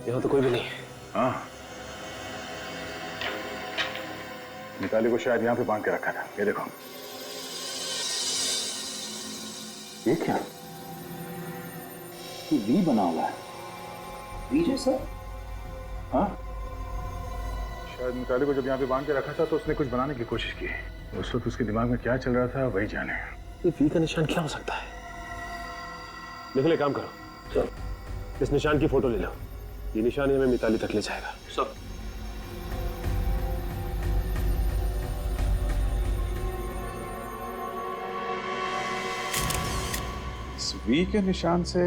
यहाँ तो कोई भी नहीं है। हाँ, मिताली को शायद यहाँ पे बांध के रखा था। ये देखो, ये क्या? ये वी बना हुआ है। वी जैसा? हाँ, शायद मिताली को जब यहाँ पे बांध के रखा था तो उसने कुछ बनाने की कोशिश की। उस वक्त उसके दिमाग में क्या चल रहा था वही जाने। ये वी का निशान क्या हो सकता है? निकले, काम करो, चलो इस निशान की फोटो ले लो। ये निशान ही हमें मिताली तक ले जाएगा। सब वी के निशान से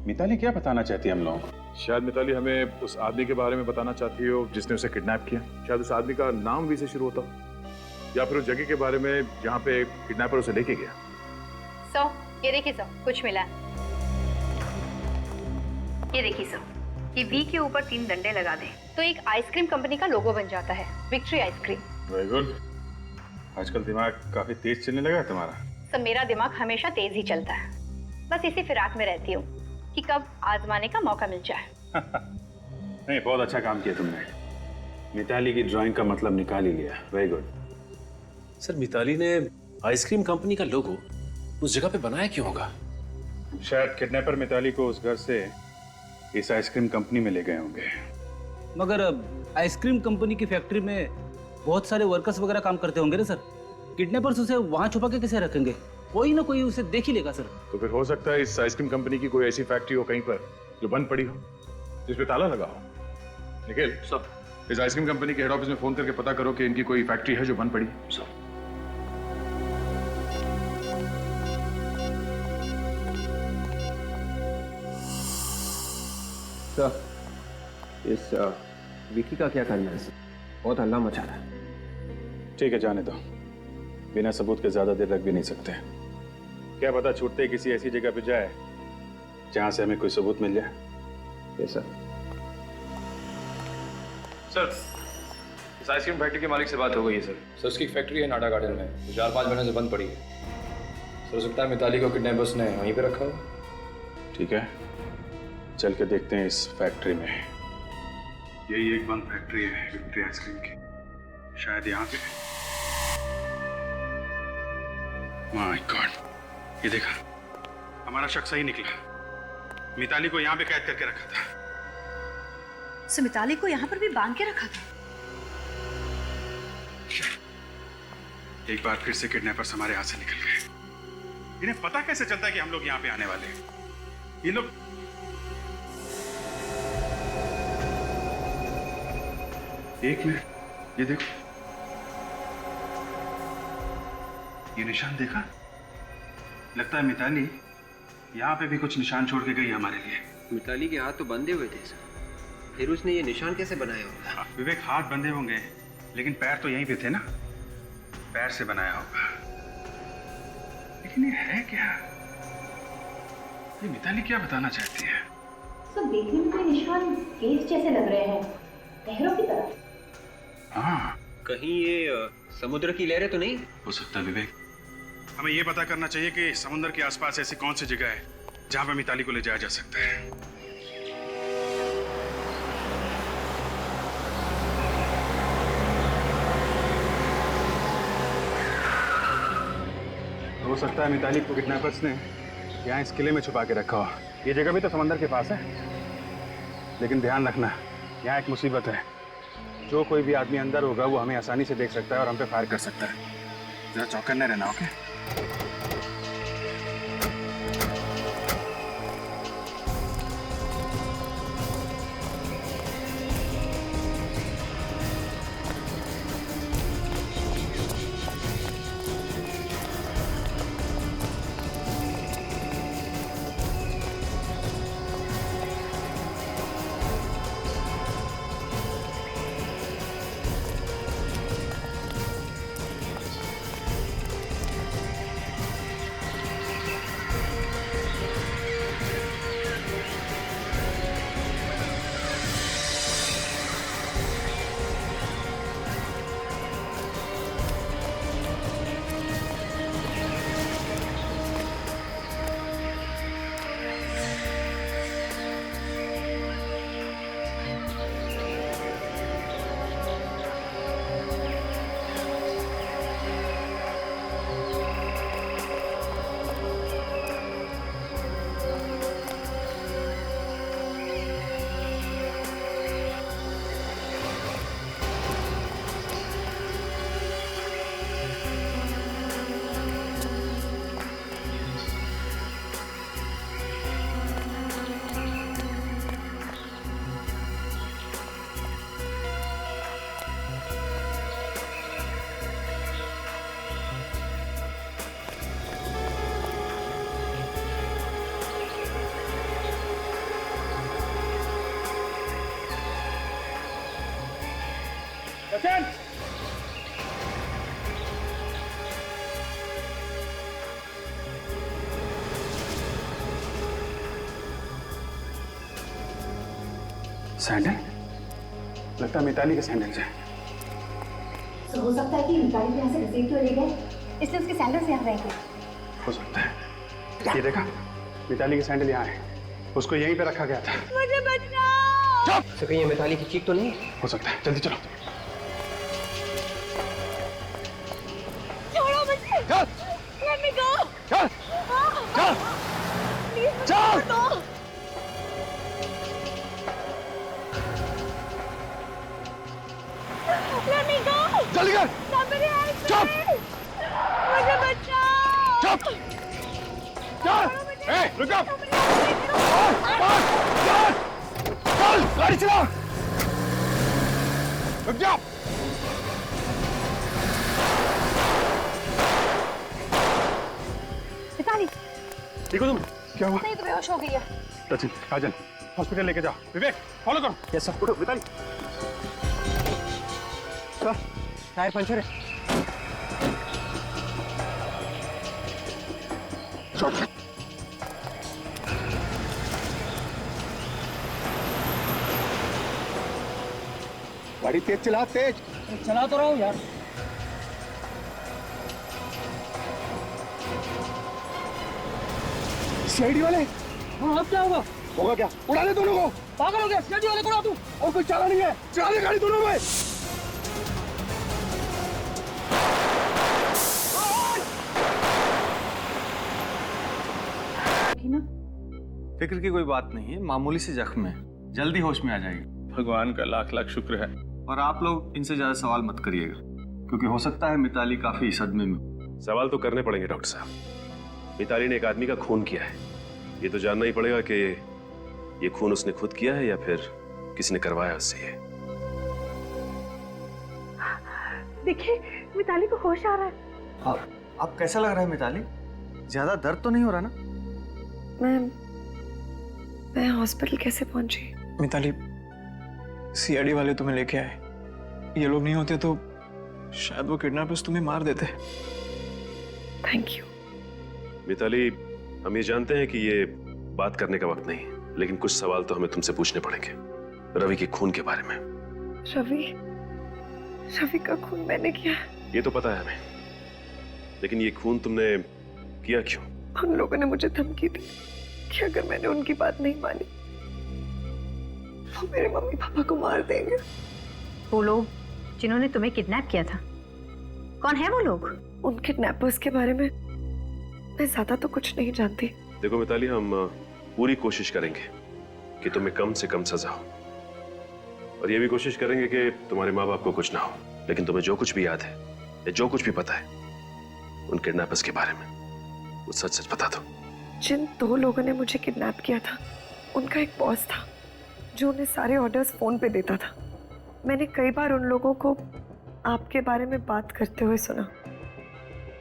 मिताली क्या बताना चाहती है हम लोगों को? शायद मिताली हमें उस आदमी के बारे में बताना चाहती हो जिसने उसे किडनैप किया। शायद उस आदमी का नाम वी से शुरू होता हो, या फिर उस जगह के बारे में जहां पे किडनैपर उसे लेके गया। सो ये देखिए सर, कुछ मिला। ये देखिए सर, ये वी के ऊपर 3 डंडे लगा दें तो एक आइसक्रीम कंपनी का लोगो बन जाता है, विक्ट्री आइसक्रीम। Very good. आजकल दिमाग काफी तेज चलने लगा है तुम्हारा। सर मेरा दिमाग हमेशा तेज ही चलता है, बस इसी फिराक में रहती हूँ कि कब आजमाने का मौका मिल जाए। नहीं, बहुत अच्छा काम किया तुमने। मिताली की ड्राइंग का मतलब निकाल ही लिया। Very good. सर, मिताली ने आइसक्रीम कंपनी का लोगो उस जगह पे बनाया क्यों होगा? शायद किडनैपर मिताली को उस घर से इस आइसक्रीम कंपनी में ले गए होंगे। मगर आइसक्रीम कंपनी की फैक्ट्री में बहुत सारे वर्कर्स वगैरह काम करते होंगे ना सर। किडनैपर्स उसे वहां छुपा के कैसे रखेंगे? कोई ना कोई उसे देख ही लेगा सर। तो फिर हो सकता है इस आइसक्रीम कंपनी की कोई ऐसी फैक्ट्री हो कहीं पर जो बंद पड़ी हो, जिस पे ताला लगा हो। निखिल, सब इस आइसक्रीम कंपनी के हेड ऑफिस में फोन करके पता करो कि इनकी कोई फैक्ट्री है जो बंद पड़ी। सब सर, इस विकी का क्या करना है सर? बहुत हल्ला मचा रहा है। ठीक है, जाने दो। बिना सबूत के ज्यादा देर रख भी नहीं सकते। क्या पता छूटते ही किसी ऐसी जगह पे जाए जहां से हमें कोई सबूत मिल जाए। ये सर। सर, इस आइसक्रीम फैक्ट्री के मालिक से बात हो गई है सर। सर, उसकी फैक्ट्री है नाडा गार्डन में, जो 4-5 महीने से बंद पड़ी है। सर, हो सकता है मिताली को किडनैपर्स ने वहीं पे रखा हो। ठीक है, चल के देखते हैं इस फैक्ट्री में। यही एक बंद फैक्ट्री है विक्ट्री आइसक्रीम की। शायद यहाँ पे। माय गॉड, ये देखा, हमारा शक सही निकला। मिताली को यहाँ पे कैद करके रखा था। सो मिताली को यहाँ पर भी बांध के रखा था। एक बार फिर से किडनैपर्स हमारे हाथ से निकल गए। इन्हें पता कैसे चलता है कि हम लोग यहाँ पे आने वाले हैं? ये लोग एक मिनट, ये देखो, ये निशान देखा? लगता है मिताली यहाँ पे भी कुछ निशान छोड़ के गई है हमारे लिए। मिताली के हाथ तो बंधे हुए थे सर, फिर उसने ये निशान कैसे बनाया होगा? विवेक, हाथ बंधे होंगे लेकिन पैर तो यहीं पे थे ना। पैर से बनाया होगा। लेकिन ये है क्या? ये मिताली क्या बताना चाहती है? सो देखने में कोई निशान केस जैसे लग रहे हैं, लहरों की तरह। हाँ, कहीं ये समुद्र की लहरें तो नहीं? हो सकता है विवेक। हमें ये पता करना चाहिए कि समुद्र के आसपास ऐसी कौन सी जगह है जहां पर मिताली को ले जाया जा सकता है। हो सकता है मिताली को किडनैपर्स ने यहाँ इस किले में छुपा के रखा हो। ये जगह भी तो समंदर के पास है। लेकिन ध्यान रखना, यहाँ एक मुसीबत है। जो कोई भी आदमी अंदर होगा वो हमें आसानी से देख सकता है और हम पे फायर कर सकता है। जरा चौकन्ने रहना, ओके? सचिन! सैंडल? लगता है मिताली के सैंडल से। तो हो सकता है कि मिताली यहाँ से घसीट तो ले गए, इसलिए उसके सैंडल यहाँ रहेंगे। हो सकता है। ये देखा, मिताली के सैंडल यहाँ है। उसको यहीं पे रखा गया था। मुझे बचाओ! तो कहीं ये मिताली की चीख तो नहीं? हो सकता है। जल्दी चलो। छोड़ो मुझे! चल! Let me go! चल! चल! Please, चल! छोड़ दो! Let me go! जल्दी कर! Somebody help me! चुप! मुझे बचाओ! चुप! चल! ए, रुक जा! चल! चल! गाड़ी चला! रुक जा! मिताली, ठीक हो तुम? क्या हुआ? नहीं तो बेहोश हो गई है। सचिन, काजल, हॉस्पिटल लेके जाओ। विवेक, फॉलो करो। Yes sir. उठो, मिताली। सर, टायर पंचर है। गाड़ी तेज चला, तेज। चला तो रहा हूँ यार। सीआईडी वाले? हाँ, अब क्या होगा? होगा क्या? उड़ा दे दोनों को। पागल हो गया, सीआईडी वाले को उड़ा दूं। और कोई चाला नहीं है। चला दे गाड़ी दोनों में। फिक्र की कोई बात नहीं है, मामूली से जख्म है, जल्दी होश में आ जाएगी। भगवान का लाख लाख शुक्र है। और आप लोग इनसे ज्यादा सवाल मत करिएगा, क्योंकि हो सकता है मिताली काफी सदमे में। सवाल तो करने पड़ेंगे डॉक्टर साहब। मिताली ने एक आदमी का खून किया है, ये तो जानना ही पड़ेगा कि ये खून उसने खुद किया है या फिर किसी ने करवाया उससे। ये देखिए, मिताली को होश आ रहा है। आप कैसा लग रहा है मिताली? ज्यादा दर्द तो नहीं हो रहा ना? मैं हॉस्पिटल कैसे पहुंची? मिताली, सीआईडी वाले तुम्हें लेके आए। ये लोग नहीं होते तो शायद वो किडनैपर्स तुम्हें मार देते। Thank you. मिताली, हम ये जानते हैं कि ये बात करने का वक्त नहीं, लेकिन कुछ सवाल तो हमें तुमसे पूछने पड़ेंगे रवि के खून के बारे में। रवि का खून मैंने किया है। ये तो पता है हमें, लेकिन ये खून तुमने किया क्यों? उन लोगों ने मुझे धमकी दी कि अगर मैंने उनकी बात नहीं मानी वो मेरे मम्मी पापा को मार देंगे। वो लोग जिन्होंने तुम्हें किडनैप किया था, कौन है वो लोग? उन किडनैपर्स के बारे में मैं ज्यादा तो कुछ नहीं जानती। देखो मिताली, हम पूरी कोशिश करेंगे कि तुम्हें कम से कम सजा हो, और ये भी कोशिश करेंगे कि तुम्हारे माँ बाप को कुछ ना हो। लेकिन तुम्हें जो कुछ भी याद है या जो कुछ भी पता है उन किडनैपर्स के बारे में, वो सच सच बता दो। जिन 2 लोगों ने मुझे किडनैप किया था, उनका एक बॉस था जो उन्हें सारे ऑर्डर्स फोन पे देता था। मैंने कई बार उन लोगों को आपके बारे में बात करते हुए सुना,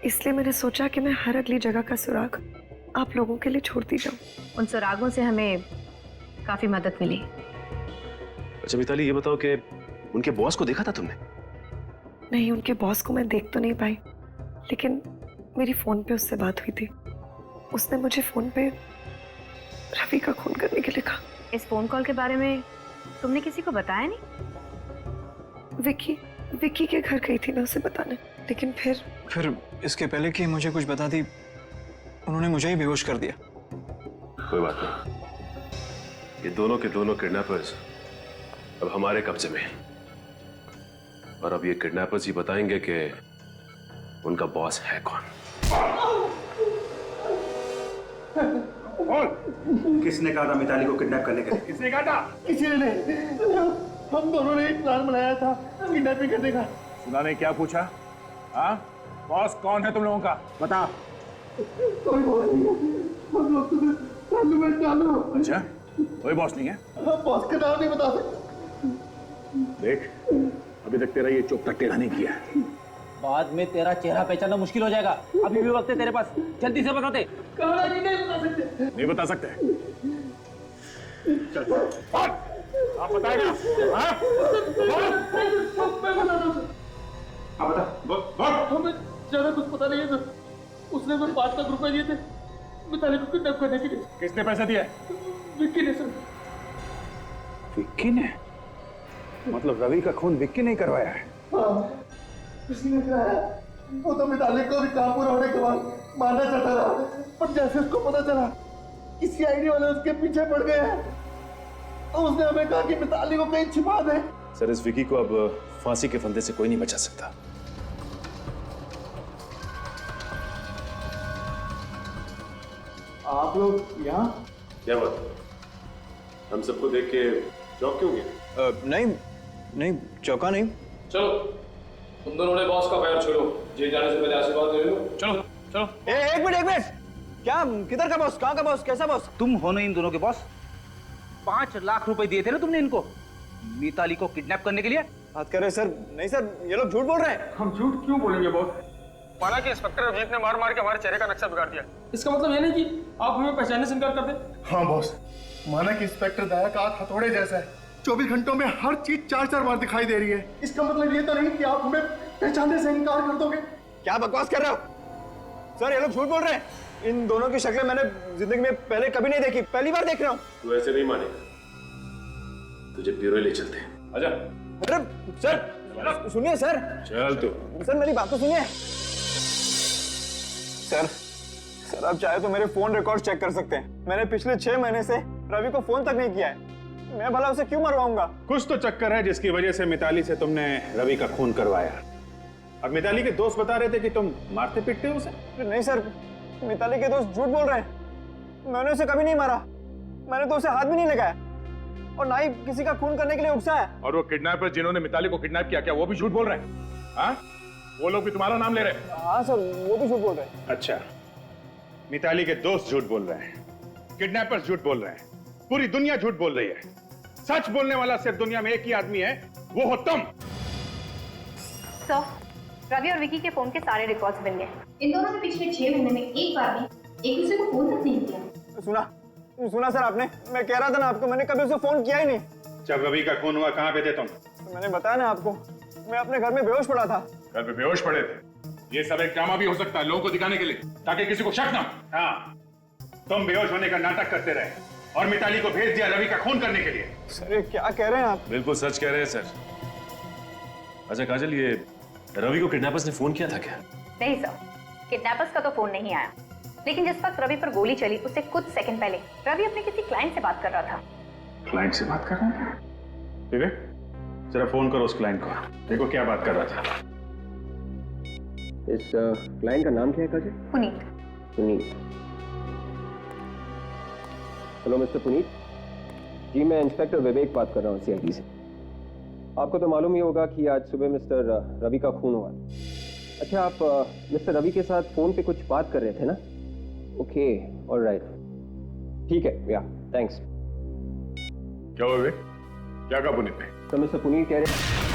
इसलिए मैंने सोचा कि मैं हर अगली जगह का सुराग आप लोगों के लिए छोड़ती जाऊं। उन सुरागों से हमें काफी मदद मिली। अच्छा मिताली, ये बताओ कि उनके बॉस को देखा था तुमने? नहीं, उनके बॉस को मैं देख तो नहीं पाई, लेकिन मेरी फोन पे उससे बात हुई थी। उसने मुझे फोन पे रवि का खून करने के लिए कहा। इस फोन कॉल के बारे में तुमने किसी को बताया नहीं? विक्की के घर गई थी ना उसे बताने, लेकिन फिर इसके पहले कि मुझे कुछ बता दी, उन्होंने मुझे ही बेहोश कर दिया। कोई बात नहीं, ये दोनों के दोनों किडनैपर्स अब हमारे कब्जे में हैं, और अब ये किडनैपर्स ही बताएंगे कि उनका बॉस है कौन। किसने कहा था मिताली को किडनैप करने के लिए? किसने कहा था? किसी ने नहीं, हम दोनों ने एक प्लान बनाया था किडनैपिंग करने का। सुना ने क्या पूछा? हाँ, बॉस कौन है तुम लोगों का? बता। कोई बॉस नहीं है, हम लोग तो चालू में चालू। अच्छा, कोई बॉस नहीं है? हम बॉस का नाम नहीं बता सकते। देख, अभी तक तेरा ये चोपटा टेढ़ा नहीं किया है। बाद में तेरा चेहरा पहचानना मुश्किल हो जाएगा। अभी भी वक्त है तेरे पास, जल्दी से बता दे। नहीं बता सकते। नहीं बता सकते। चल, आप बताएगा? हाँ? हाँ बता, बोल। हमें ज्यादा कुछ पता नहीं है सर। उसने हमें 5 लाख रुपए दिए थे मिताली को किडनैप करने के लिए। किसने पैसा दिया? विक्की ने सर। विक्की ने? मतलब रवि का खून विक्की ने करवाया है? हाँ, किसी ने कराया। वो तो मिताली को भी काम पूरा होने के बाद मारना चाहता था, पर जैसे उसको पता चला कि सीआईडी वाले उसके पीछे पड़ गए हैं, तो उसने हमें कहा कि मिताली को कहीं छिपा दे। सर, इस विकी को अब फांसी के फंदे से कोई नहीं बचा सकता। आप लोग यहाँ? क्या बात? हम सबको देख के चौंक क्यों गए? नहीं चौका नहीं। चलो, तुम दोनों ने बॉस का पैर छोड़ो। जेल जाने से पहले आशीर्वाद ले लो। चलो चलो। एक मिनट। क्या? किधर का बॉस? कहाँ का बॉस? कैसा बॉस? तुम हो ना इन दोनों के बॉस? 5 लाख रुपए दिए थे ना तुमने इनको मिताली को किडनैप करने के लिए? बात कर रहे सर? नहीं सर, ये लोग झूठ बोल रहे हैं। हम झूठ क्यों बोलेंगे बॉस? माना कि इंस्पेक्टर अभिजीत ने मार मार के हमारे चेहरे का नक्शा बिगाड़ दिया। इसका मतलब ये नहीं कि आप हमें पहचानने से इनकार कर दे। हाँ बॉस, माना कि इंस्पेक्टर दया का हाथ हथौड़े जैसा है। 24 घंटों में हर चीज 4-4 बार दिखाई दे रही है। इसका मतलब ये तो नहीं कि आप हमें पहचानने से इनकार कर दोगे। क्या बकवास कर रहे हो सर? ये लोग झूठ बोल रहे हैं। इन दोनों की शक्लें मैंने जिंदगी में पहले कभी नहीं देखी, पहली बार देख रहा हूँ। तू ऐसे नहीं मानेगा, तुझे ब्यूरो ले चलते हैं। आजा। अरे सर सुनिए सर। चल तू। सर मेरी बात तो सुनिए। सर आप चाहे तो मेरे फोन रिकॉर्ड चेक कर सकते हैं। मैंने पिछले 6 महीने से रवि को फोन तक नहीं किया है। मैं भला उसे क्यों मरवाऊंगा? कुछ तो चक्कर है जिसकी वजह से मिताली से तुमने रवि का खून करवाया। अब मिताली के दोस्त बता रहे थे कि तुम मारते पीटते हो उसे। नहीं सर, मिताली के दोस्त झूठ बोल रहे हैं। मैंने उसे कभी नहीं मारा। मैंने तो उसे हाथ भी नहीं लगाया और ना ही किसी का खून करने के लिए उकसाया। और वो किडनैपर जिन्होंने मिताली को किडनैप किया, क्या वो भी झूठ बोल रहे हैं? हाँ? वो लोग भी तुम्हारा नाम ले रहे हैं? हाँ सर, वो भी झूठ बोल रहे हैं। अच्छा, मिताली के दोस्त झूठ बोल रहे हैं, किडनैपर्स झूठ बोल रहे हैं, पूरी दुनिया झूठ बोल रही है। सच बोलने वाला सिर्फ दुनिया में एक ही आदमी है, वो हो तुम। सर, रवि और विकी के फोन के सारे रिकॉर्ड्स बन गए। इन दोनों ने पिछले 6 महीने में एक बार भी एक दूसरे को फोन तक नहीं किया। सुना सर आपने? मैं कह रहा था ना आपको, मैंने कभी उसे फोन किया ही नहीं। जब रवि का खून हुआ कहाँ पे थे तुम? तो मैंने बताया ना आपको, मैं अपने घर में बेहोश पड़ा था। घर पे बेहोश पड़े थे? ये सब एक ड्रामा भी हो सकता है लोगों को दिखाने के लिए, ताकि किसी को शक ना। हाँ, तुम बेहोश होने का नाटक करते रहे और मिताली को भेज दिया रवि का खून करने के लिए। सर ये क्या कह रहे हैं आप? बिल्कुल सच कह रहे हैं सर। अच्छा काजल, ये रवि को किडनैपर्स ने फोन किया था क्या? नहीं सर, किडनैपर्स का तो फोन नहीं आया, लेकिन जिस वक्त रवि पर गोली चली उससे कुछ सेकंड पहले रवि अपने किसी क्लाइंट से बात कर रहा था। क्लाइंट से बात कर रहा था? विवेक, जरा फोन करो उस क्लाइंट को, देखो क्या बात कर रहा था। इस क्लाइंट का नाम क्या है काजल? पुनीत। पुनीत। हेलो मिस्टर पुनीत जी, मैं इंस्पेक्टर विवेक बात कर रहा हूँ सीआईडी से। आपको तो मालूम ही होगा कि आज सुबह मिस्टर रवि का खून हुआ। अच्छा, आप मिस्टर रवि के साथ फोन पे कुछ बात कर रहे थे ना? ओके, ऑलराइट, ठीक है, या थैंक्स। क्या हुआ विवेक? क्या कहा पुनीत ने? तो मिस्टर पुनीत कह रहे हैं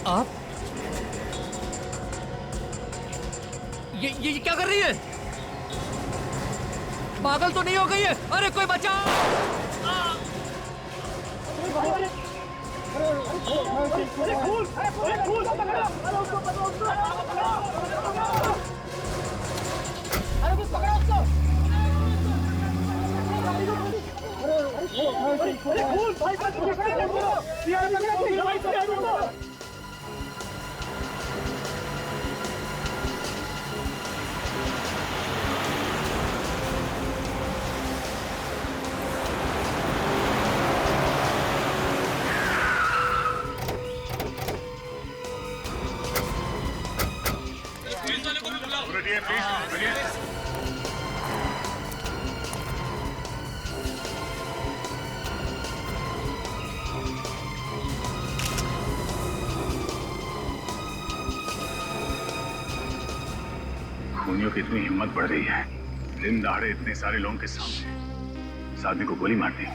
आप ये क्या कर रही है? पागल तो नहीं हो गई है? अरे कोई बचाओ! खूनियों की इतनी हिम्मत बढ़ रही है, दिन दहाड़े इतने सारे लोगों के सामने इस आदमी को गोली मार दी।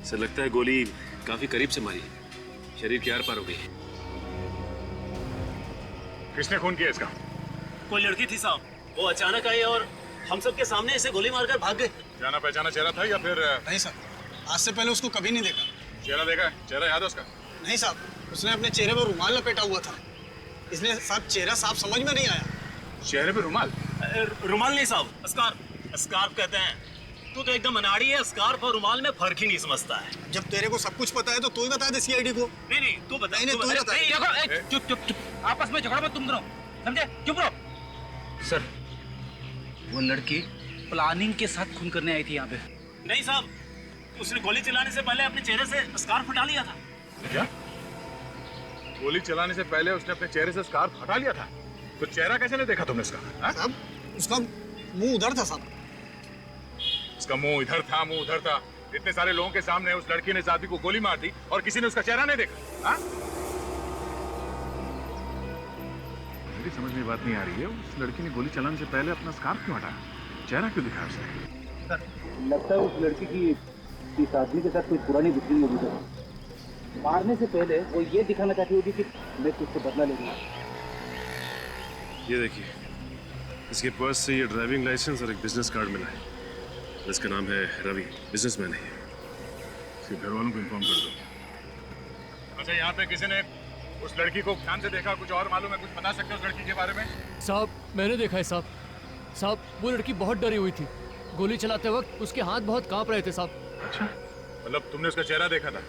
सर लगता है गोली काफी करीब से मारी, शरीर के आर पार हो गई। किसने खून किया इसका? कोई लड़की थी साहब, वो अचानक आई और हम सब के सामने इसे गोली मारकर भाग गए। जाना पहचाना चेहरा था या फिर? नहीं सर, आज से पहले उसको कभी नहीं देखा। चेहरा देखा है? चेहरा याद है उसका? नहीं साहब, उसने अपने चेहरे पर रुमाल लपेटा हुआ था, इसलिए साहब चेहरा साफ समझ में नहीं आया। चेहरे पे रुमाल? रुमाल नहीं साहब, स्कार्फ। स्कार्फ कहते हैं। तू तो एकदम अनाड़ी है, स्कार्फ और रुमाल में फर्क ही नहीं समझता है। जब तेरे को सब कुछ पता है तो तू ही बता दे सीआईडी को। नहीं तू बता। नहीं, तू ही बता। चुप आपस में झगड़ा मत तुम दोनों, समझे? चुप रहो। सर वो लड़की प्लानिंग के साथ खून करने आई थी यहाँ पे। नहीं साहब, उसने गोली चलाने से पहले अपने चेहरे से स्कार्फ हटा लिया था। क्या? गोली चलाने से पहले उसने अपने चेहरे से स्कार्फ हटा लिया था? तो चेहरा कैसे नहीं देखा तुमने इसका? साहब उसका मुंह उधर था साहब। उसका मुंह इधर था, मुंह उधर था। इतने सारे लोगों के सामने उस लड़की ने इस आदमी को गोली मार दी और किसी ने उसका चेहरा नहीं देखा। हाँ? मेरी समझ में बात नहीं आ रही है, उस लड़की ने गोली चलाने से पहले अपना स्कार्फ क्यों हटाया? चेहरा क्यों दिखाया उसने? लगता है उस लड़की की इस आदमी के साथ कोई पुरानी दुश्मनी होगी सर। मारने से पहले वो ये दिखाना चाहती होगी कि मैं तुझसे बदला लेगा। ये देखिए, इसके पर्स से ये ड्राइविंग लाइसेंस और एक बिजनेस कार्ड मिला है। इसका नाम है रवि, बिजनेसमैन है। इसके घर वालों को इन्फॉर्म कर दो। अच्छा, यहाँ पे किसी ने उस लड़की को ध्यान से देखा? कुछ और मालूम है? कुछ बता सकते हो उस लड़की के बारे में? साहब मैंने देखा है साहब। साहब वो लड़की बहुत डरी हुई थी, गोली चलाते वक्त उसके हाथ बहुत कांप रहे थे साहब। अच्छा, मतलब तुमने उसका चेहरा देखा था?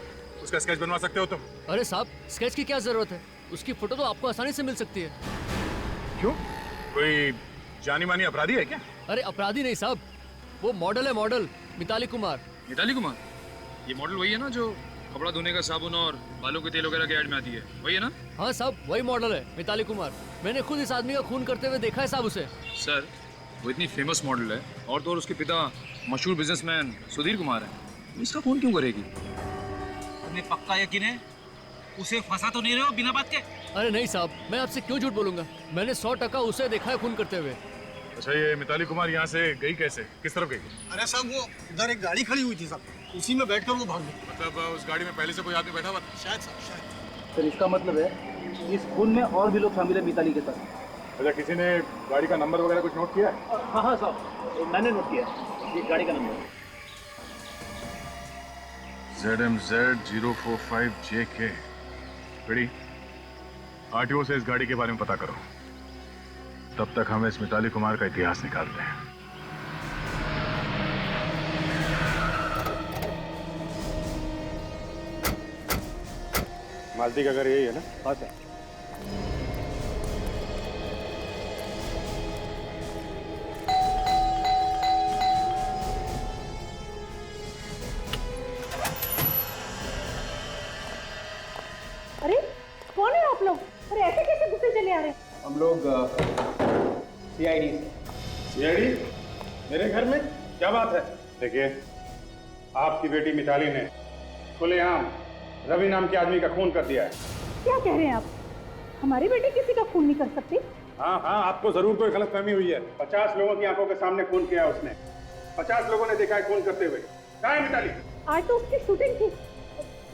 उसका स्केच बनवा सकते हो तुम? अरे साहब स्केच की क्या जरूरत है, उसकी फोटो तो आपको आसानी से मिल सकती है। क्यों? कोई जानी मानी अपराधी है क्या? अरे अपराधी नहीं साहब, वो मॉडल है, मॉडल मिताली कुमार। मिताली कुमार? ये मॉडल वही है ना जो कपड़ा धोने का साबुन और बालों के तेल वगैरह के ऐड में आती है, वही है ना? हाँ साहब वही मॉडल है, मिताली कुमार। मैंने खुद इस आदमी का खून करते हुए देखा है साहब उसे। सर वो इतनी फेमस मॉडल है और तो और उसके पिता मशहूर बिजनेसमैन सुधीर कुमार है, इसका खून क्यों करेगी? तुम्हें पक्का यकीन है उसे फंसा तो नहीं रहे हो बिना बात के? अरे नहीं साहब, मैं आपसे क्यों झूठ बोलूंगा, मैंने 100% उसे देखा है खून करते हुए। अच्छा, ये मिताली कुमार यहाँ से गई कैसे? किस तरफ गई? अरे साहब वो उधर एक गाड़ी खड़ी हुई थी साहब, उसी में बैठकर वो भाग गई। मतलब उस गाड़ी में पहले से कोई आदमी बैठा हुआ था? शायद साहब, शायद। सर इसका मतलब है इस खून में और भी लोग शामिल है मिताली के साथ। अच्छा, किसी ने गाड़ी का नंबर वगैरह कुछ नोट किया है? हाँ साहब मैंने नोट किया, ये गाड़ी का नंबर ZMZ 045JK। बेड़ी, आरटीओ से इस गाड़ी के बारे में पता करो, तब तक हम इस मिताली कुमार का इतिहास निकालते हैं। मालती का घर यही है ना? हाँ सर। अरे कौन है आप लोग? अरे ऐसे कैसे घुसे चले आ रहे हैं? हम लोग CID से। CID? मेरे घर में? क्या बात है? देखिए, आपकी बेटी मिताली ने खुलेआम रवि नाम के आदमी का खून कर दिया है। क्या कह रहे हैं आप? हमारी बेटी किसी का खून नहीं कर सकती। हाँ हाँ, आपको जरूर कोई गलतफहमी हुई है। 50 लोगों की आंखों के सामने खून किया उसने। 50 लोगों ने देखा है खून करते हुए। कहाँ है मिताली? आज तो उसकी शूटिंग थी,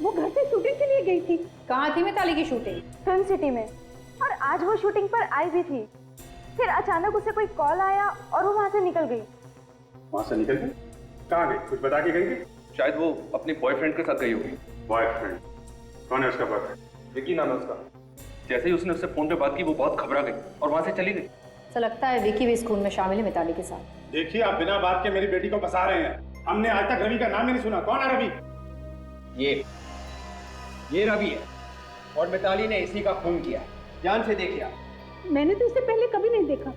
वो घर से शूटिंग के लिए गई थी। कहाँ थी मिताली की शूटिंग? फिल्म सिटी में, और आज वो शूटिंग पर आई भी थी। फिर अचानक उसे कोई कॉल आया और वो वहाँ से निकल गई। वहाँ से निकल गई? कहाँ गई? कुछ बता के गई? शायद वो अपने बॉयफ्रेंड के साथ गई होगी। बॉयफ्रेंड? कौन है उसका बॉयफ्रेंड? विकी नाम है उसका। जैसे ही उसने उससे फोन पे बात की वो बहुत घबरा गई और वहाँ से चली गई। तो लगता है विकी भी इस खून में शामिल है मिताली के साथ। देखिए, आप बिना बात के मेरी बेटी को फंसा रहे हैं। हमने आज तक रवि का नाम ही नहीं सुना। कौन है रवि? ये रवि है और मिताली ने इसी का खून किया। ध्यान से देखिए आप। मैंने तो इसे पहले कभी नहीं देखा।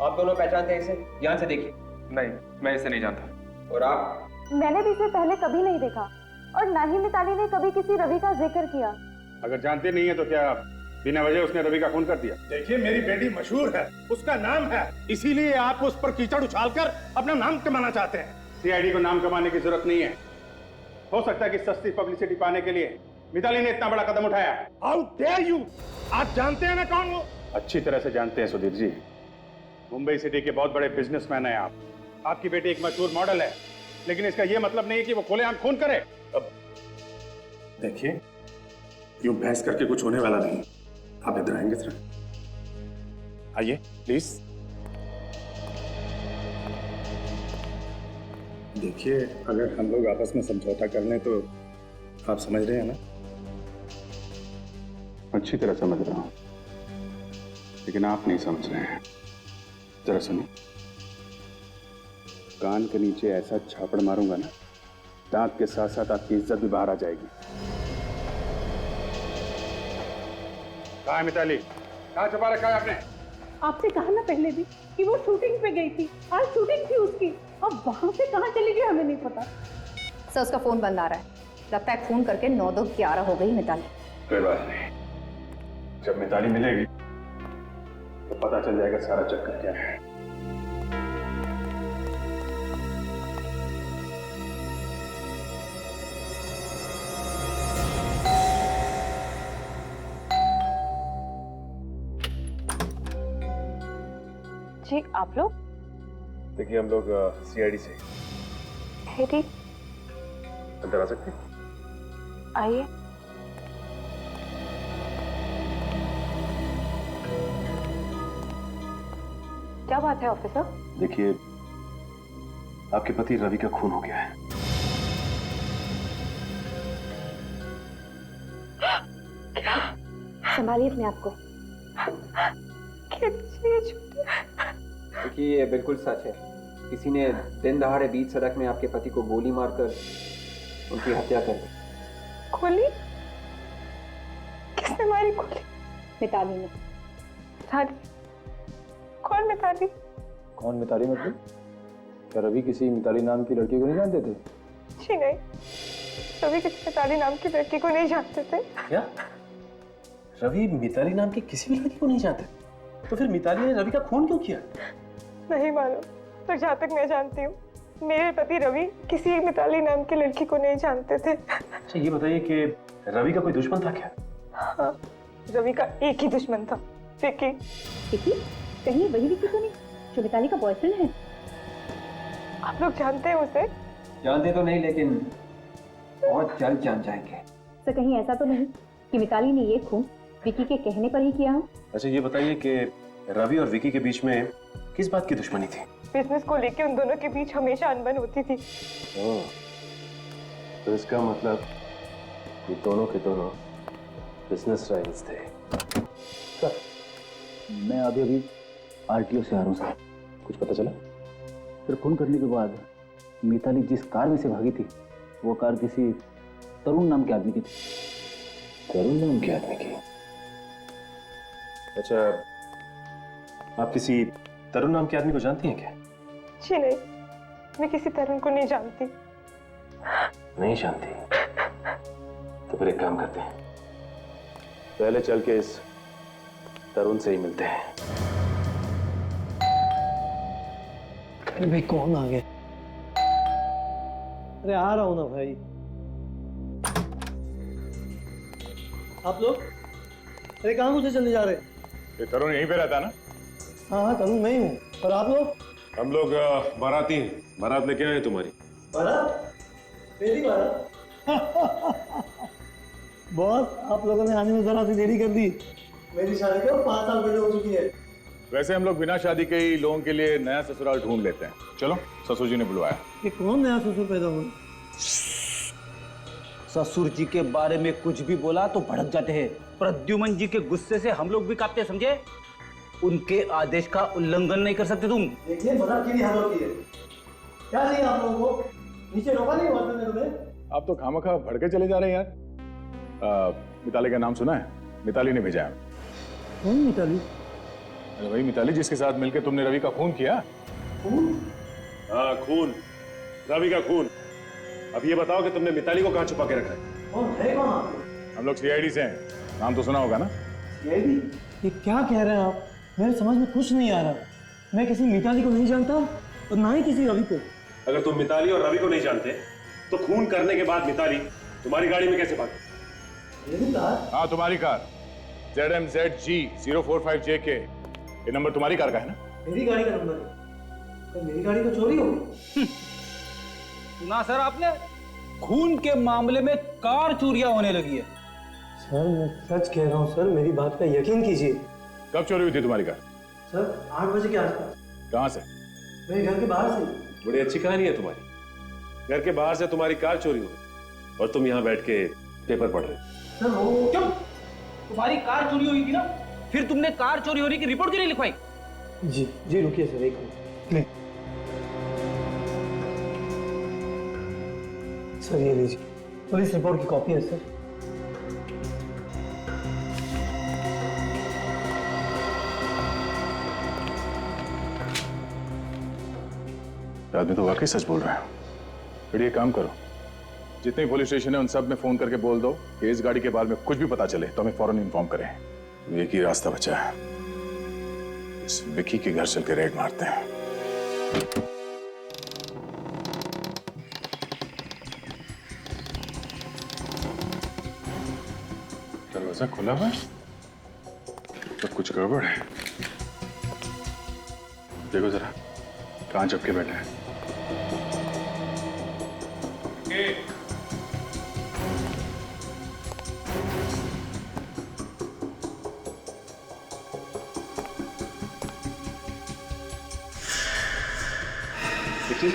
आप दोनों पहचानते हैं इसे? ध्यान से देखिए। नहीं, मैं इसे नहीं जानता। और आप? मैंने भी इसे पहले कभी नहीं देखा और ना ही मिताली ने कभी किसी रवि का जिक्र किया। अगर जानते नहीं है तो क्या बिना वजह उसने रवि का खून कर दिया? देखिए, मेरी बेटी मशहूर है, उसका नाम है, इसीलिए आप उस पर कीचड़ उछालकर अपना नाम कमाना चाहते हैं। CID को नाम कमाने की जरूरत नहीं है। हो सकता है कि सस्ती पब्लिसिटी पाने के लिए मिताली ने इतना बड़ा कदम उठाया। How dare you! आप जानते हैं ना कौन वो? अच्छी तरह से जानते हैं सुधीर जी। मुंबई सिटी के बहुत बड़े बिजनेसमैन हैं आप। आपकी बेटी एक मशहूर मॉडल है, लेकिन इसका यह मतलब नहीं है कि वो खुलेआम खून करे। अब देखिए, यूं बहस करके कुछ होने वाला नहीं। आप इधर आएंगे सर? आइए प्लीज। देखिए, अगर हम लोग आपस में समझौता कर लें तो आप समझ रहे हैं ना? अच्छी तरह समझ रहा हूं, लेकिन आप नहीं समझ रहे हैं। जरा सुनिए, कान के नीचे ऐसा छापड़ मारूंगा ना, दांत के साथ साथ आपकी इज्जत भी बाहर आ जाएगी। कहाँ है मिताली? कहाँ छुपा रखा है आपने? आपसे कहा ना पहले भी कि वो शूटिंग पे गई थी, आज शूटिंग थी उसकी। अब वहां से कहाँ चली गई हमें नहीं पता। सर उसका फोन बंद आ रहा है, लगता है फोन करके 9-2-11 हो गई मिताली। कोई बात नहीं, जब मिताली मिलेगी तो पता चल जाएगा सारा चक्कर क्या है। जी आप लोग? देखिए हम लोग सीआईडी से। हेरी, अंदर आ सकते हैं? आइए। क्या बात है ऑफिसर? देखिए, आपके पति रवि का खून हो गया है। संभालिए अपने आप को। देखिए, ये बिल्कुल सच है। किसी ने दिन दहाड़े बीच सड़क में आपके पति को गोली मारकर उनकी हत्या कर दी। गोली? किसने मारी गोली? मिताली ने। मिताली? कौन मिताली? कौन मिताली मतलब? क्या रवि किसी मिताली नाम की लड़की को नहीं जानते थे? जी नहीं, रवि किसी मिताली नाम की लड़की को नहीं जानते थे। क्या? रवि मिताली नाम की किसी भी लड़की को नहीं जानते? तो फिर मिताली ने रवि का खून क्यों किया? नहीं मालूम, तो जहाँ तक मैं जानती हूँ मेरे पति रवि किसी मिताली नाम की लड़की को नहीं जानते थे। अच्छा ये बताइए कि रवि का कोई दुश्मन था क्या? हाँ, रवि का एक ही दुश्मन था, विकी। विकी? कहीं वही विकी तो नहीं जो मिताली का बॉयफ्रेंड है? आप लोग जानते हैं उसे? जानते तो नहीं, लेकिन बहुत जल्द जान जाएंगे। सर कहीं ऐसा तो नहीं कि मिताली ने ये खून विकी के कहने पर ही किया हो? अच्छा ये बताइए कि रवि और विकी के बीच में किस बात की दुश्मनी थी? बिजनेस को लेके उन दोनों के बीच हमेशा अनबन होती थी। ओह, तो इसका मतलब ये दोनों के दोनों बिजनेस राइवल्स थे। सर, मैं अभी आरटीओ से आ रहा हूँ सर। कुछ पता चला? सर, खून करने के बाद मिताली जिस कार में से भागी थी, वो कार किसी तरुण नाम के आदमी की थी। तरुण नाम के आदमी की? अच्छा, आप किसी तरुण नाम के आदमी को जानती हैं क्या? जी नहीं, मैं किसी तरुण को नहीं जानती। नहीं जानती? तो फिर एक काम करते हैं, पहले चल के इस तरुण से ही मिलते हैं। अरे भाई कौन आ गया? अरे आ रहा हूं ना भाई। आप लोग? अरे कहाँ मुझे चले जा रहे? ये तरुण यहीं पे रहता है ना? हाँ हाँ तरुण मैं ही हूँ। और आप लोग? हम लोग बाराती हैं। बारात लेके आए तुम्हारी। बारात? मेरी बारात? बॉस, आप लोगों ने आने में जरा सी देरी कर दी। मेरी शादी को 5 साल पहले हो चुकी है। वैसे हम लोग बिना शादी के ही लोगों के लिए नया ससुराल ढूंढ लेते हैं। चलो, ससुर जी ने बुलवाया। ये कौन नया ससुर पैदा हुआ? ससुर जी के बारे में कुछ भी बोला तो भड़क जाते हैं। प्रद्युमन जी के गुस्से से हम लोग भी कांपते, समझे? उनके आदेश का उल्लंघन नहीं कर सकते तुम। देखिए मजाक की भी हद होती है। क्या चाहिए आप लोगों को? नीचे रोका नहीं हुआ था तुम्हें? आप तो खामखा भड़के चले जा रहे हैं यार। मिताली का नाम सुना है? मिताली ने भेजा है। कौन मिताली? अरे वही मिताली जिसके साथ मिलकर तुमने रवि का खून किया। खून? हाँ खून, रवि का खून। अब ये बताओ कि तुमने मिताली को कहाँ छुपा के रखा है? कौन है कौन आप लोग? हम लोग सीआईडी से हैं, नाम तो सुना होगा ना? सीआईडी? ये क्या कह रहे हैं आप? मेरे समझ में कुछ नहीं आ रहा। मैं किसी मिताली को नहीं जानता और ना ही किसी रवि को। अगर तुम मिताली और रवि को नहीं जानते तो खून करने के बाद मिताली तुम्हारी गाड़ी में कैसे भागी? हाँ, तुम्हारी कार ZMZG045JK। ये नंबर तुम्हारी कार का है ना? मेरी गाड़ी का नंबर है। तो मेरी गाड़ी तो चोरी हो गई। सुना सर आपने? खून के मामले में कार चोरियां होने लगी है। सर मैं सच कह रहा हूँ सर, मेरी बात पे यकीन कीजिए। कब चोरी हुई थी तुम्हारी कार? सर 8 बजे के आसपास। कहाँ से? मेरे घर के बाहर से। बड़ी अच्छी कहानी है तुम्हारी। घर के बाहर से तुम्हारी कार चोरी हुई और तुम यहाँ बैठ के पेपर पढ़ रहे हो। सर वो क्यों? तुम्हारी कार चोरी हुई थी ना, फिर तुमने कार चोरी होने की रिपोर्ट क्यों नहीं लिखवाई? जी रुकिए सर, एक मिनट। सर ये लीजिए, पुलिस रिपोर्ट की कॉपी है सर। आदमी तो वाकई सच बोल रहा है। फिर ये काम करो, जितने पुलिस स्टेशन है उन सब में फोन करके बोल दो कि इस गाड़ी के बारे में कुछ भी पता चले तो हमें फौरन इन्फॉर्म करें। एक ही रास्ता बचा है, इस विकी के घर चल के रेड मारते हैं। दरवाजा खुला हुआ है तो कुछ गड़बड़ है। देखो जरा, कहाँ चपके बैठे हैं। विकी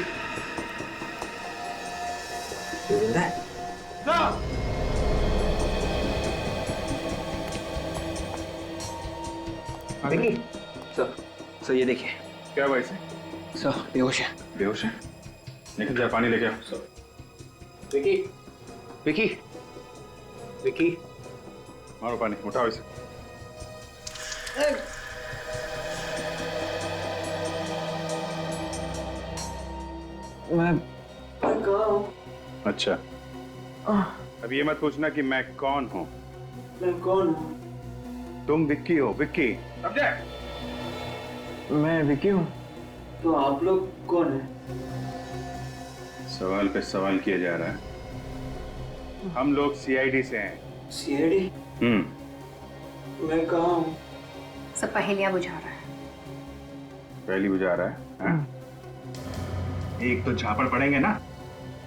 जिंदा है? विकी सर ये देखिए। क्या भाई से? सर बेहोश है। बेहोश है? निकल जा, पानी लेके आओ। विकी विकी विकी मारो पानी, उठाओ इसे। मैं कहाँ हूँ? अच्छा, अब ये मत पूछना कि मैं कौन हूँ। मैं कौन हूँ? तुम विक्की हो, विक्की, समझे? मैं विकी हूँ। तो आप लोग कौन हैं? सवाल पे सवाल किया जा रहा है। हम लोग CID से हैं। CID? मैं कहाँ हूँ? सब पहेलियां बुझा रहा है। पहली बुझा रहा है, हाँ? एक तो झापड़ पड़ेंगे ना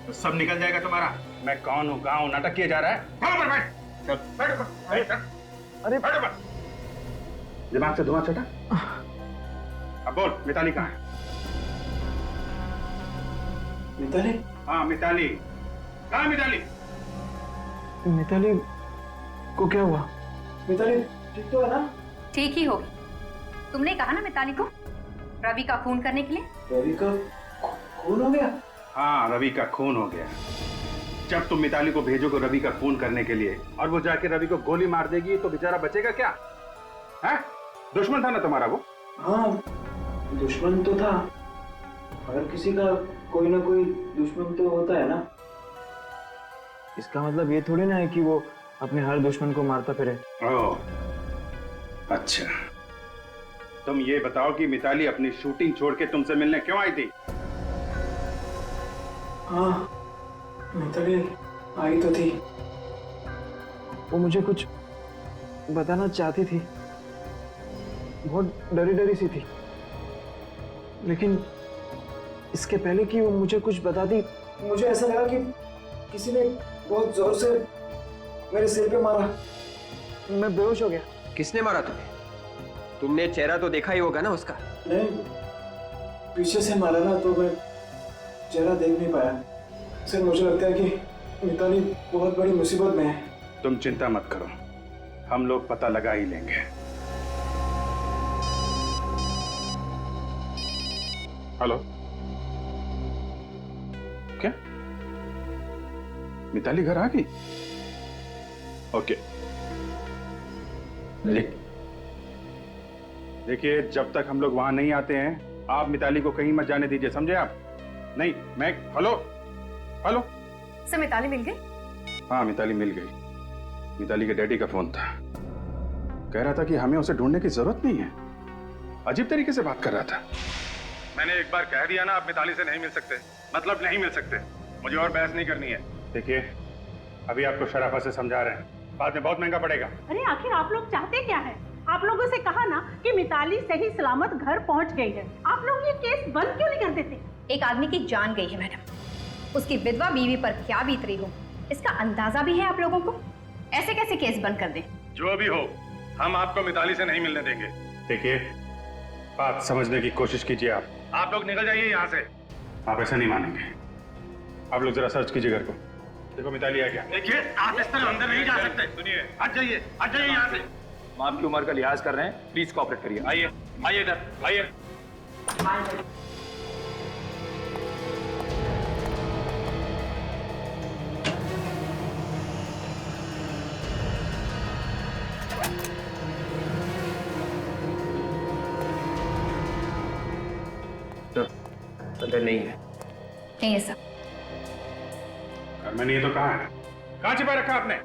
तो सब निकल जाएगा तुम्हारा। मैं कौन हूँ, कहाँ हूँ, नाटक किया जा रहा है। ऊपर बैठ, चल बैठ ऊपर, बैठ। अरे बैठ ऊपर। दिमाग से धुआं छटा। अब बोल, मिताली कहाँ है? मिताली? हाँ मिताली, कहाँ है मिताली? मिताली को क्या हुआ? मिताली ठीक तो है ना? ठीक ही होगी। तुमने कहा ना मिताली को रवि का खून करने के लिए। रवि का खून हो गया? हाँ, रवि का खून हो गया। जब तुम मिताली को भेजोगे रवि का खून करने के लिए और वो जाके रवि को गोली मार देगी तो बेचारा बचेगा क्या? है? दुश्मन था ना तुम्हारा वो? हाँ, दुश्मन तो था। हर किसी का कोई ना कोई दुश्मन तो होता है ना। इसका मतलब ये थोड़ी ना है कि वो अपने हर दुश्मन को मारता फिरे। ओह, अच्छा। तुम ये बताओ कि मिताली अपनी शूटिंग छोड़ के तुमसे मिलने क्यों आई थी? हाँ, मिताली आई तो थी। वो मुझे कुछ बताना चाहती थी। बहुत डरी डरी सी थी। लेकिन इसके पहले कि वो मुझे कुछ बताती, मुझे ऐसा लगा कि किसी ने बहुत जोर से मेरे सिर पे मारा। मैं बेहोश हो गया। किसने मारा तुम्हें? तुमने चेहरा तो देखा ही होगा ना उसका? नहीं, पीछे से मारा ना तो मैं चेहरा देख नहीं पाया। सर मुझे लगता है कि मिताली बहुत बड़ी मुसीबत में है। तुम चिंता मत करो, हम लोग पता लगा ही लेंगे। हेलो, क्या मिताली घर आ गई? ओके, देखिए जब तक हम लोग वहां नहीं आते हैं आप मिताली को कहीं मत जाने दीजिए, समझे आप? नहीं, मैं हेलो हेलो। सर मिताली मिल गई? हाँ मिताली मिल गई। मिताली के डैडी का फोन था, कह रहा था कि हमें उसे ढूंढने की जरूरत नहीं है। अजीब तरीके से बात कर रहा था। मैंने एक बार कह दिया ना आप मिताली से नहीं मिल सकते, मतलब नहीं मिल सकते। मुझे और बहस नहीं करनी है। देखिए, अभी आपको शराफत से समझा रहे हैं, बाद में बहुत महंगा पड़ेगा। अरे आखिर आप लोग चाहते क्या है? आप लोगों से कहा ना कि मिताली सही सलामत घर पहुंच गई है। आप लोग ये केस बंद क्यों नहीं कर देते? एक आदमी की जान गई है मैडम, उसकी विधवा बीवी पर क्या बीत रही हो इसका अंदाजा भी है आप लोगों को। ऐसे कैसे केस बंद कर दें? जो भी हो, हम आपको मिताली से नहीं मिलने देंगे। देखिए, बात समझने की कोशिश कीजिए। आप लोग निकल जाइए यहाँ से। आप ऐसा नहीं मानेंगे। आप लोग जरा सर्च कीजिए घर को, देखो मिताली है क्या। देखिए, आप इस तरह अंदर नहीं जा सकते। सुनिए, हट जाइए यहाँ से। हम आपकी उम्र का लिहाज कर रहे हैं, प्लीज कोऑपरेट करिए। आइए आइए इधर आइए। अंदर नहीं है। नहीं है सर। घर में नहीं है तो कहाँ है? कहाँ छिपा रखा आपने?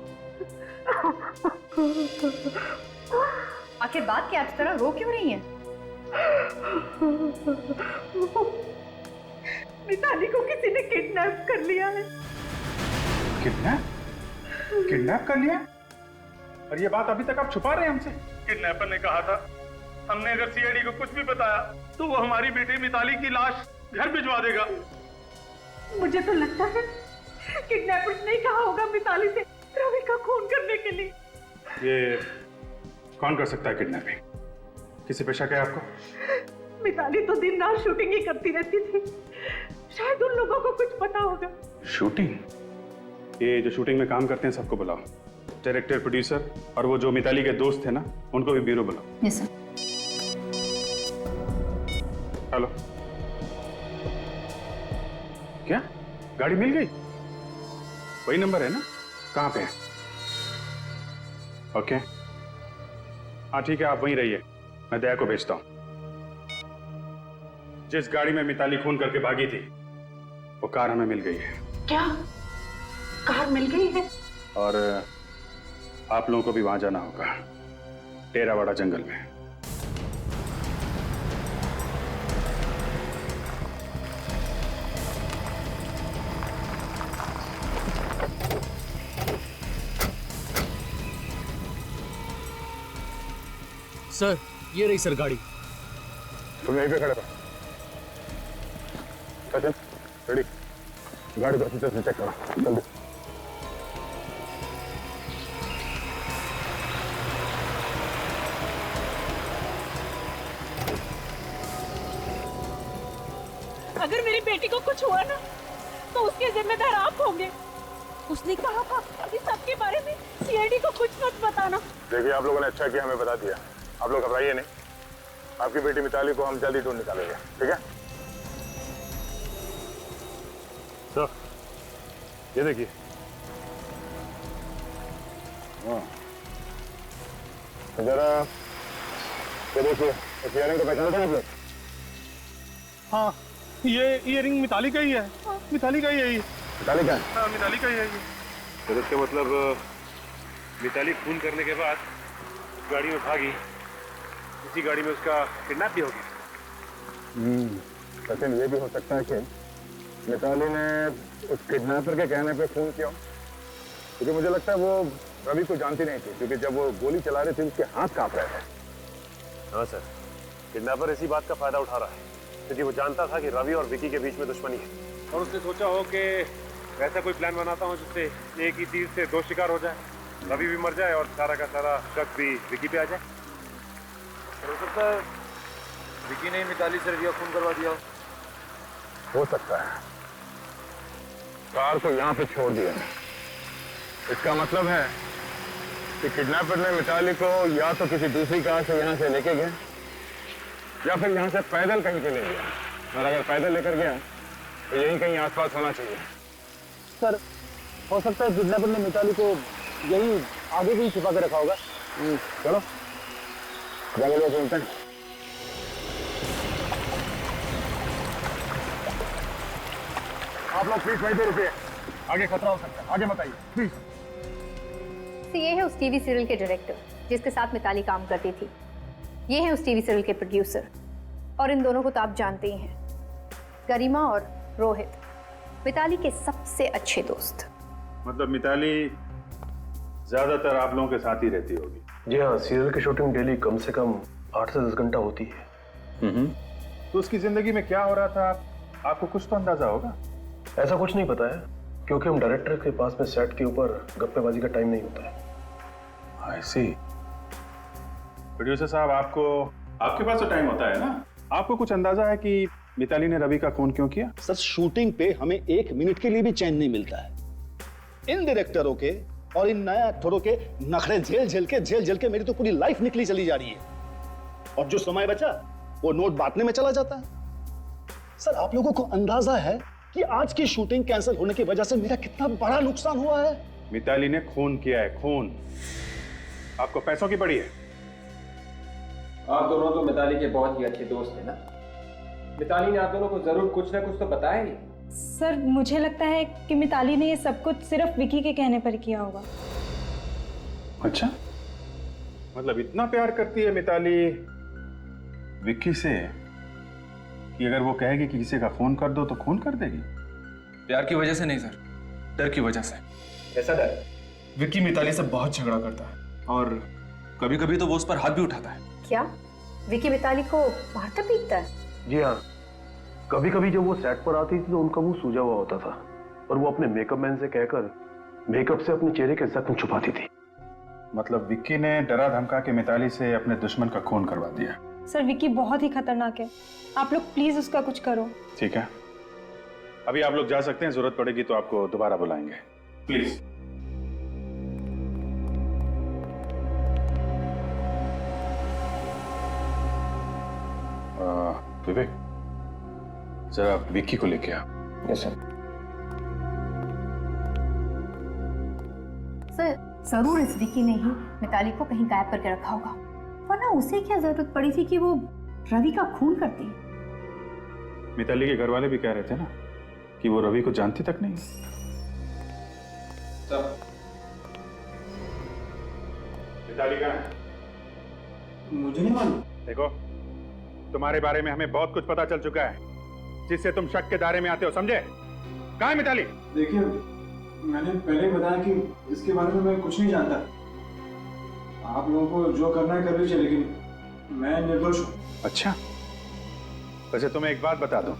आखिर बात क्या इस तरह रो क्यों रही हैं? मिताली को किसी ने किडनैप कर लिया है। किडनैप कर लिया? और ये बात अभी तक आप छुपा रहे हैं हमसे? किडनैपर ने कहा था, हमने अगर सीआईडी को कुछ भी बताया तो वो हमारी बेटी मिताली की लाश घर भिजवा देगा। मुझे तो लगता है किडनैपर्स ने कहा होगा मिताली से रवि का खून करने के लिए। ये कौन कर सकता है किडनैपिंग? किसी पे शक है आपको? मिताली तो दिन रात शूटिंग ही करती रहती थी, शायद उन लोगों को कुछ पता होगा। शूटिंग? ये जो शूटिंग में काम करते हैं सबको बुलाओ, डायरेक्टर, प्रोड्यूसर और वो जो मिताली के दोस्त थे ना, उनको भी ब्यूरो बुलाओ। Yes sir. हेलो, क्या गाड़ी मिल गई? वही नंबर है ना? कहाँ पे है? ओके, हाँ ठीक है, आप वहीं रहिए, मैं दया को भेजता हूं। जिस गाड़ी में मिताली खून करके भागी थी वो कार हमें मिल गई है। क्या कार मिल गई है? और आप लोगों को भी वहां जाना होगा, टेरावाड़ा जंगल में। सर, ये रही सर गाड़ी। तुम यहीं पे खड़े रहो। सचिन, रेडी? गाड़ी को अच्छी तरह से चेक करो, जल्दी। अगर मेरी बेटी को कुछ हुआ ना तो उसके जिम्मेदार आप होंगे। उसने कहा था कि सबके बारे में सीआईडी को कुछ मत बताना। देखिए, आप लोगों ने अच्छा किया हमें बता दिया। आप लोग घबराइए नहीं, आपकी बेटी मिताली को हम जल्दी ढूंढ निकालेंगे, ठीक है? तो ये देखिए, तो जरा ये देखिए, इस इयररिंग को पहचानते हैं आप लोग? हाँ, ये इयररिंग मिताली का ही है। मिताली का ही है ये। मिताली का? हाँ, मिताली का ही है ये। तो इसका मतलब मिताली खून करने के बाद गाड़ी में भागी, इसी गाड़ी में उसका किडनैप भी हो गया। सचिन, ये भी हो सकता है कि मिताली ने उस किडनैपर के कहने पे खून किया, क्योंकि मुझे लगता है वो रवि को जानती नहीं थी, क्योंकि जब वो गोली चला रही थी उसके हाथ कांप रहे थे। हाँ सर, किडनैपर इसी बात का फायदा उठा रहा है, क्योंकि वो जानता था कि रवि और विकी के बीच में दुश्मनी है, और उसने सोचा हो कि वैसा कोई प्लान बनाता हूँ जिससे एक ही तीर से दो शिकार हो जाए, रवि भी मर जाए और सारा का सारा शक भी विकी पे आ जाए। हो सकता है विकी ने मिताली से रवि का खून करवा दिया हो सकता है। कार को यहाँ पे छोड़ दिया, इसका मतलब है कि किडनैपर ने मिताली को या तो किसी दूसरी कार से यहाँ से लेके गया या फिर यहाँ से पैदल कहीं पे ले गया, और अगर पैदल लेकर गया तो यहीं कहीं आसपास होना चाहिए। सर, हो सकता है किडनैपर ने मिताली को यही आगे कहीं छिपा के रखा होगा। चलो जंगल में चलते हैं। आप लोग प्लीज वहीं पे रुकिए, आगे खतरा हो सकता है, आगे मत आइए प्लीज। तो ये है उस टीवी सीरियल के डायरेक्टर जिसके साथ मिताली काम करती थी, ये है उस टीवी सीरियल के प्रोड्यूसर, और इन दोनों को तो आप जानते ही हैं, गरिमा और रोहित। मिताली के सबसे अच्छे दोस्त। मतलब मिताली ज्यादातर आप लोगों के साथ ही रहती होगी? जी हाँ, सीरियल की शूटिंग डेली कम से कम 8 से 10 घंटा होती है। तो उसकी जिंदगी में क्या हो रहा था आपको कुछ तो अंदाजा होगा? ऐसा कुछ नहीं पता है, क्योंकि हम डायरेक्टर के पास में सेट के ऊपर गप्पेबाजी का टाइम नहीं होता है। आई सी। प्रोड्यूसर साहब, आपके पास तो टाइम होता है ना? आपको कुछ अंदाजा है कि मिताली ने रवि का खून क्यों किया? सर, शूटिंग पे हमें 1 मिनट के लिए भी चैन नहीं मिलता है। इन डायरेक्टरों के और इन नए एक्टरों के नखरे झेल झेल के मेरी तो पूरी लाइफ निकली चली जा रही है, और जो समय बचा वो नोट बांटने में चला जाता है। सर, आप लोगों को अंदाजा है कि आज की शूटिंग कैंसिल होने की वजह से मेरा कितना बड़ा नुकसान हुआ है? मिताली ने खून किया है, खून। आपको पैसों की पड़ी है? आप दोनों तो मिताली के बहुत ही अच्छे दोस्त हैं ना? मिताली ने आप दोनों को जरूर कुछ ना कुछ तो बताया ही। सर, मुझे लगता है कि मिताली ने ये सब कुछ सिर्फ विकी के कहने पर किया होगा। अच्छा, मतलब इतना प्यार करती है मिताली विक्की से कि अगर वो कहेगी कि किसी का खून कर दो तो खून कर देगी? प्यार की वजह से नहीं सर, डर की वजह से। ऐसा डर? विक्की मिताली से बहुत झगड़ा करता है और कभी कभी तो वो उस पर हाथ भी उठाता है। क्या विकी मिताली को मारता पीटता है? जी हाँ, कभी कभी जब वो सेट पर आती थी तो उनका मुंह सूजा हुआ होता था और वो अपने मेकअप मैन से कहकर मेकअप से अपने चेहरे के जख्म छुपाती थी। मतलब विक्की ने डरा धमका के मिताली से अपने दुश्मन का खून करवा दिया? सर, विकी बहुत ही खतरनाक है, आप लोग प्लीज उसका कुछ करो। ठीक है, अभी आप लोग जा सकते हैं, जरूरत पड़ेगी तो आपको दोबारा बुलाएंगे, प्लीज। विवेक, जरा विक्की को लेके आ। Yes sir. सर, जरूर इस विकी ने ही मिताली को कहीं गायब करके रखा होगा, वरना उसे क्या जरूरत पड़ी थी कि वो रवि का खून करती? मिताली के घर वाले भी कह रहे थे ना कि वो रवि को जानती तक नहीं। सर, मिताली कहाँ है? मुझे नहीं मालूम। देखो, तुम्हारे बारे में हमें बहुत कुछ पता चल चुका है जिससे तुम शक के दायरे में आते हो, समझे? कहाँ है मिताली? देखिए, मैंने पहले ही बताया कि इसके बारे में मैं कुछ नहीं जानता। आप लोगों को जो करना है कर लीजिए, लेकिन मैं निर्दोष हूँ। अच्छा, वैसे तुम्हें एक बात बता दूं,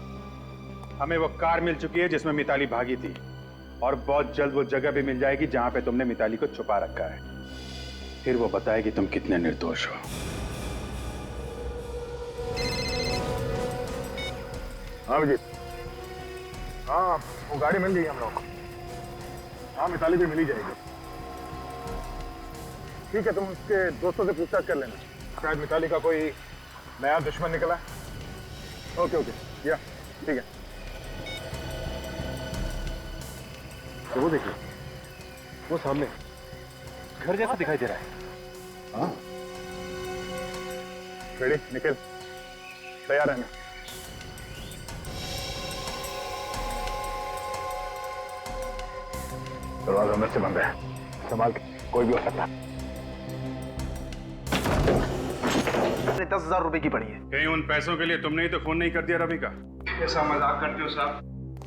हमें वो कार मिल चुकी है जिसमें मिताली भागी थी, और बहुत जल्द वो जगह भी मिल जाएगी जहां पे तुमने मिताली को छुपा रखा है। फिर वो बताएगी तुम कितने निर्दोष हो। हाँ विजय, हाँ वो गाड़ी मिल गई हम लोग को। हाँ, मिताली भी मिली जाएगी। ठीक है, तुम उसके दोस्तों से पूछताछ कर लेना, शायद मिताली का कोई नया दुश्मन निकला। ओके ओके, या ठीक है। तो वो देखिए, वो सामने घर जैसा दिखाई दे रहा है। हाँ, रेडी, निकल, तैयार रहना। दरवाजा अंदर से बंद है, संभाल के, कोई भी हो सकता है। 10,000 रुपए की पड़ी है। कहीं उन पैसों के लिए तुमने ही तो खून नहीं कर दिया रवि का? कैसा मजाक करते हो साहब?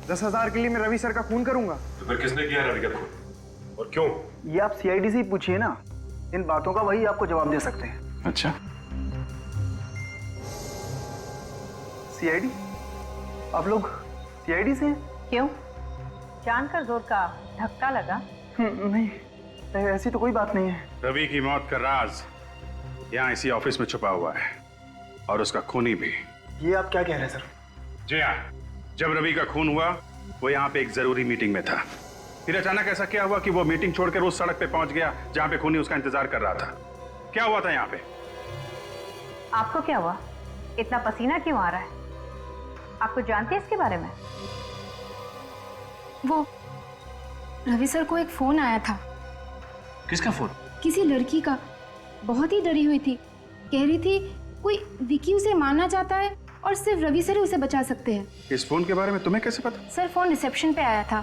10,000 के लिए मैं रवि सर का खून करूंगा? तो फिर किसने किया रवि का खून और क्यों? ये आप सीआईडी से ही पूछिए ना, इन बातों का वही आपको जवाब दे सकते हैं। अच्छा, सीआईडी? आप लोग सीआईडी से? क्यों, जानकर जोर का धक्का लगा? नहीं, ऐसी तो कोई बात नहीं है। रवि की मौत का राज यहाँ इसी ऑफिस में छुपा हुआ है, और उसका खूनी भी। ये आप क्या कह रहे हैं सर? जी हाँ, जब रवि का खून हुआ वो यहाँ पे एक जरूरी मीटिंग में था। फिर अचानक ऐसा क्या हुआ कि वो मीटिंग छोड़कर उस सड़क पे पहुंच गया जहाँ पे खूनी उसका इंतजार कर रहा था? क्या हुआ था यहाँ पे? आपको क्या हुआ? इतना पसीना क्यों आ रहा है? आपको जानते हैं इसके बारे में? वो रवि सर को एक फोन आया था। किसका फोन? किसी लड़की का, बहुत ही डरी हुई थी, कह रही थी कोई विकी उसे मारना चाहता है और सिर्फ रवि सर ही उसे बचा सकते हैं। इस फोन के बारे में तुम्हें कैसे पता? सर, फोन रिसेप्शन पे आया था।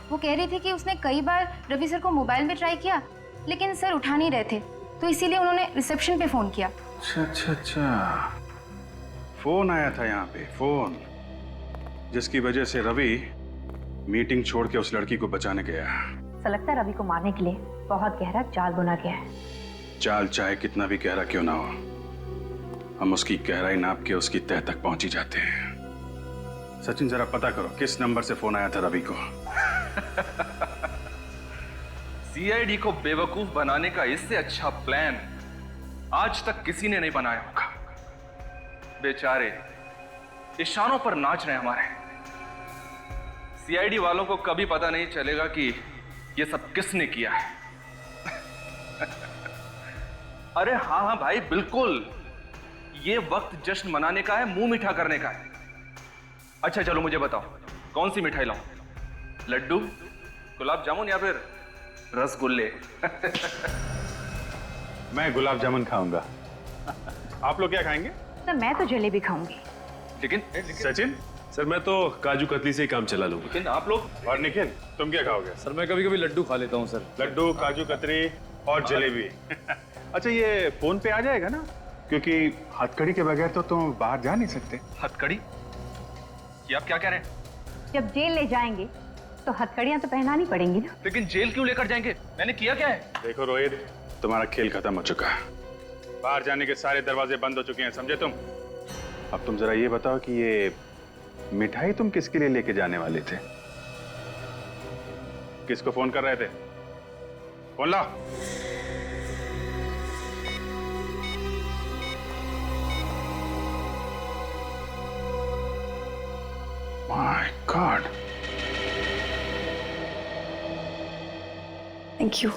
वो कह रही थी कि उसने कई बार रवि सर को मोबाइल में ट्राई किया, लेकिन सर उठा नहीं रहे थे, तो इसीलिए उन्होंने रिसेप्शन पे फोन किया। अच्छा अच्छा अच्छा, फोन आया था यहाँ पे, फोन जिसकी वजह से रवि मीटिंग छोड़ के उस लड़की को बचाने गया। ऐसा लगता है रवि को मारने के लिए बहुत गहरा जाल बुना गया है। चाल चाहे कितना भी गहरा क्यों ना हो, हम उसकी गहराई नाप के उसकी तह तक पहुंच ही जाते हैं। सचिन, जरा पता करो किस नंबर से फोन आया था रवि को। सीआईडी को बेवकूफ बनाने का इससे अच्छा प्लान आज तक किसी ने नहीं बनाया होगा। बेचारे इशारों पर नाच रहे हैं हमारे। सीआईडी वालों को कभी पता नहीं चलेगा कि ये सब किसने किया है। अरे हाँ हाँ भाई, बिल्कुल, ये वक्त जश्न मनाने का है, मुंह मीठा करने का है। अच्छा चलो मुझे बताओ, कौन सी मिठाई लाऊं? लड्डू, गुलाब जामुन या फिर रसगुल्ले? मैं गुलाब जामुन खाऊंगा। आप लोग क्या खाएंगे? सर मैं तो जलेबी खाऊंगी। लेकिन सचिन? सर मैं तो काजू कतली से ही काम चला लूंगा। लेकिन आप लोग? और निखिल, तुम क्या खाओगे? सर मैं कभी कभी लड्डू खा लेता हूँ सर। लड्डू, काजू कतरी और जलेबी। अच्छा, ये फोन पे आ जाएगा ना? क्योंकि हथकड़ी के बगैर तो तुम बाहर जा नहीं सकते। हथकड़ी? ये आप क्या कह रहे हैं? जब जेल ले जाएंगे तो हथकड़ियां तो पहनानी पड़ेंगी ना। लेकिन जेल क्यों लेकर जाएंगे? मैंने किया क्या है? देखो रोहित, तुम्हारा खेल खत्म हो चुका है। बाहर जाने के सारे दरवाजे बंद हो चुके हैं, समझे तुम? अब तुम जरा ये बताओ कि ये मिठाई तुम किसके लिए लेके जाने वाले थे? किसको फोन कर रहे थे? फोन लाओ। My God. Thank you.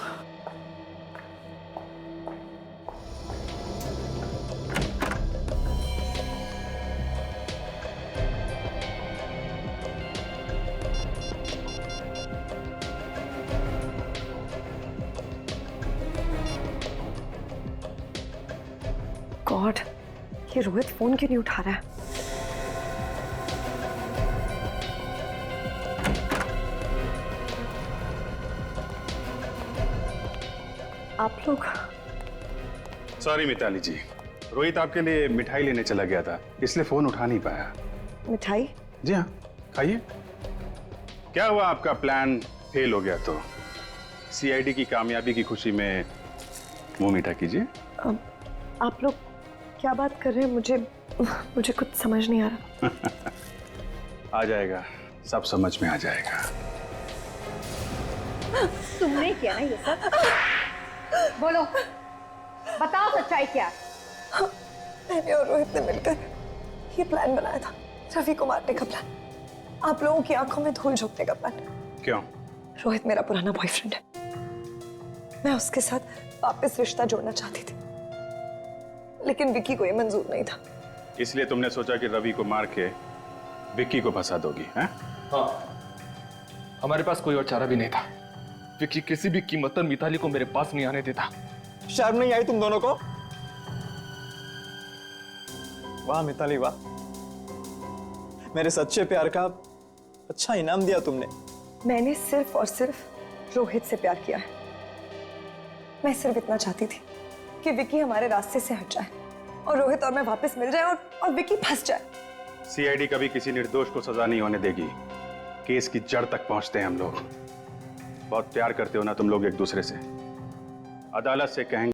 God, ये रोहित फोन क्यों नहीं उठा रहा है? आप लोग? सॉरी मिताली जी, रोहित आपके लिए मिठाई लेने चला गया था, इसलिए फोन उठा नहीं पाया। मिठाई? जी हाँ, खाइए। क्या हुआ, आपका प्लान फेल हो गया तो सीआईडी की कामयाबी की खुशी में मुंह मीठा कीजिए। आप लोग क्या बात कर रहे हैं? मुझे कुछ समझ नहीं आ रहा। आ जाएगा, सब समझ में आ जाएगा। तुमने किया ना ये सब? बोलो, बताओ सच्चाई क्या? मैंने और रोहित ने मिलकर ये प्लान बनाया था, रवि को मारने का प्लान, आप लोगों की आंखों में धूल झोंकने का प्लान। क्यों? रोहित मेरा पुराना बॉयफ्रेंड है, मैं उसके साथ वापस रिश्ता जोड़ना चाहती थी, लेकिन विक्की को ये मंजूर नहीं था। इसलिए तुमने सोचा कि रवि को मार के विक्की को फंसा दोगी, हैं? हाँ, हमारे पास कोई और चारा भी नहीं था। विक्की किसी भी कीमत पर मिताली को मेरे पास नहीं आने देता। शर्म नहीं आई तुम दोनों को? वाह मिताली वाह, मेरे सच्चे प्यार का अच्छा इनाम दिया तुमने। मैंने सिर्फ और सिर्फ रोहित से प्यार किया है। मैं सिर्फ इतना चाहती थी कि विक्की हमारे रास्ते से हट जाए और रोहित और मैं वापस मिल जाए और विक्की फंस जाए। सीआईडी कभी किसी निर्दोष को सजा नहीं होने देगी। केस की जड़ तक पहुंचते हैं हम लोग। बहुत प्यार करते हो ना तुम लोग एक दूसरे से। अदालत से कहेंगे